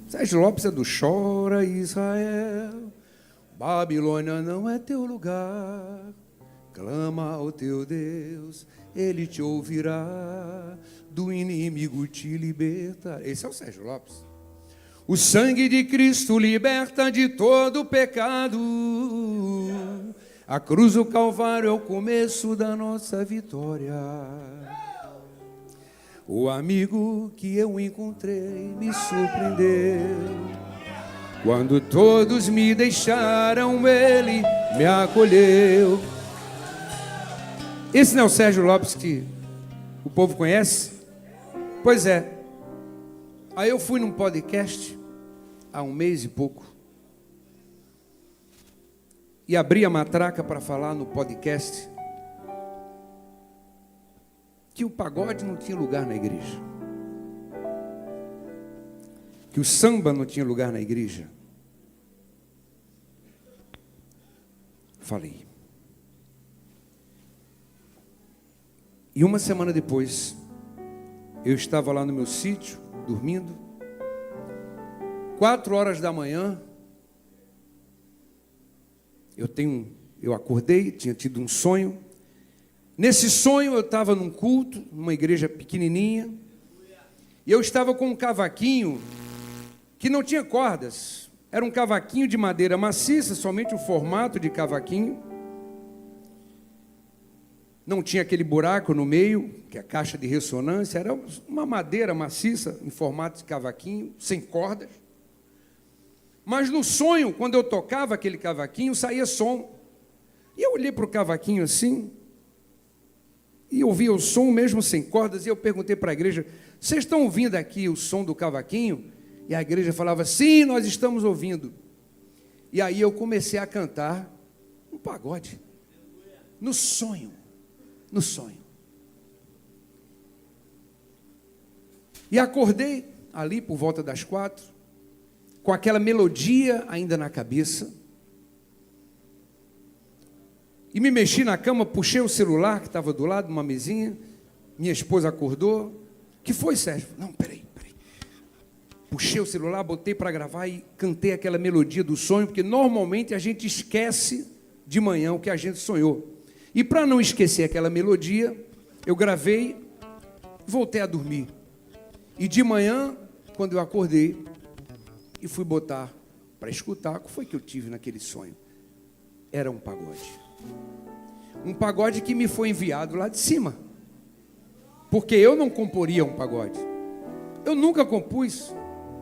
Sérgio Lopes é do Chora Israel, Babilônia não é teu lugar. Clama ao teu Deus, Ele te ouvirá, do inimigo te liberta. Esse é o Sérgio Lopes. O sangue de Cristo liberta de todo pecado. A cruz do Calvário é o começo da nossa vitória. O amigo que eu encontrei me surpreendeu. Quando todos me deixaram, ele me acolheu. Esse não é o Sérgio Lopes que o povo conhece? Pois é. Aí eu fui num podcast há um mês e pouco e abri a matraca para falar no podcast que o pagode não tinha lugar na igreja, que o samba não tinha lugar na igreja. Falei. E uma semana depois, eu estava lá no meu sítio, dormindo, 4 horas da manhã, eu acordei, tinha tido um sonho. Nesse sonho eu estava num culto, numa igreja pequenininha, e eu estava com um cavaquinho que não tinha cordas, era um cavaquinho de madeira maciça, somente o formato de cavaquinho, não tinha aquele buraco no meio, que é a caixa de ressonância, era uma madeira maciça, em formato de cavaquinho, sem cordas. Mas no sonho, quando eu tocava aquele cavaquinho, saía som. E eu olhei para o cavaquinho assim, e ouvia o som mesmo sem cordas, e eu perguntei para a igreja, vocês estão ouvindo aqui o som do cavaquinho? E a igreja falava, sim, nós estamos ouvindo. E aí eu comecei a cantar um pagode, no sonho. E acordei ali por volta das 4, com aquela melodia ainda na cabeça, e me mexi na cama, puxei o celular que estava do lado, numa mesinha, minha esposa acordou, que foi, Sérgio? Não, peraí. Puxei o celular, botei para gravar e cantei aquela melodia do sonho, porque normalmente a gente esquece de manhã o que a gente sonhou. E para não esquecer aquela melodia, eu gravei, voltei a dormir. E de manhã, quando eu acordei, e fui botar para escutar, o que foi que eu tive naquele sonho? Era um pagode. Um pagode que me foi enviado lá de cima. Porque eu não comporia um pagode. Eu nunca compus.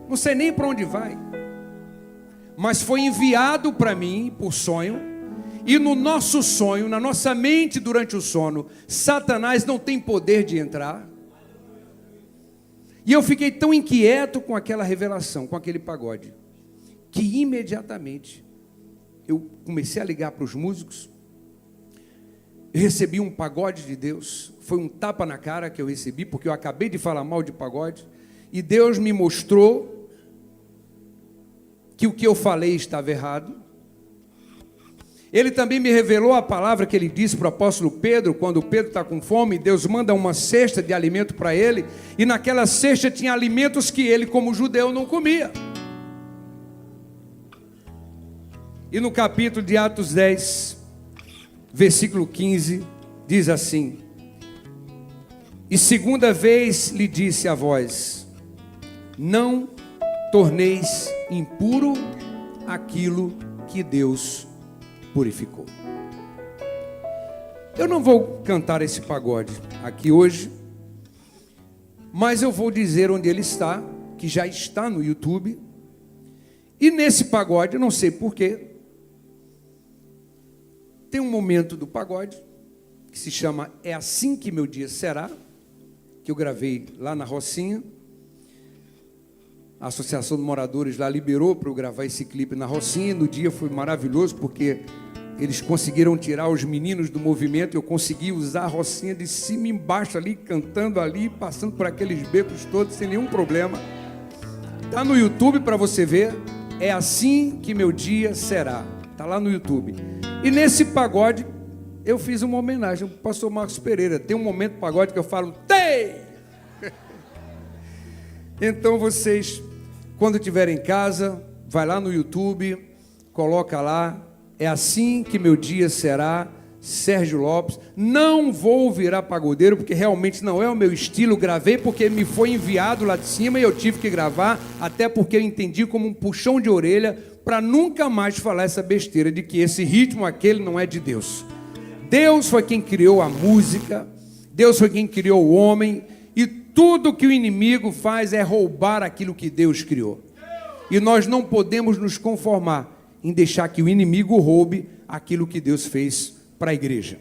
Não sei nem para onde vai. Mas foi enviado para mim por sonho. E no nosso sonho, na nossa mente durante o sono, Satanás não tem poder de entrar. E eu fiquei tão inquieto com aquela revelação, com aquele pagode, que imediatamente eu comecei a ligar para os músicos. Eu recebi um pagode de Deus, foi um tapa na cara que eu recebi, porque eu acabei de falar mal de pagode, e Deus me mostrou que o que eu falei estava errado. Ele também me revelou a palavra que ele disse para o apóstolo Pedro, quando Pedro está com fome, Deus manda uma cesta de alimento para ele, e naquela cesta tinha alimentos que ele, como judeu, não comia. E no capítulo de Atos 10, versículo 15, diz assim: e segunda vez lhe disse a vós, não torneis impuro aquilo que Deus purificou. Eu não vou cantar esse pagode aqui hoje, mas eu vou dizer onde ele está, que já está no YouTube. E nesse pagode, eu não sei porquê, tem um momento do pagode que se chama É Assim Que Meu Dia Será, que eu gravei lá na Rocinha. A Associação de Moradores lá liberou para eu gravar esse clipe na Rocinha. No dia foi maravilhoso, porque eles conseguiram tirar os meninos do movimento. Eu consegui usar a Rocinha de cima e embaixo ali, cantando ali, passando por aqueles becos todos, sem nenhum problema. Está no YouTube para você ver. É Assim Que Meu Dia Será. Está lá no YouTube. E nesse pagode, eu fiz uma homenagem ao pastor Marcos Pereira. Tem um momento do pagode que eu falo, tem! Então vocês Quando estiver em casa, vai lá no YouTube, coloca lá, é assim que meu dia será, Sérgio Lopes. Não vou virar pagodeiro, porque realmente não é o meu estilo. Gravei porque me foi enviado lá de cima e eu tive que gravar, até porque eu entendi como um puxão de orelha para nunca mais falar essa besteira de que esse ritmo aquele não é de Deus. Deus foi quem criou a música, Deus foi quem criou o homem, e tudo que o inimigo faz é roubar aquilo que Deus criou. E nós não podemos nos conformar em deixar que o inimigo roube aquilo que Deus fez para a igreja.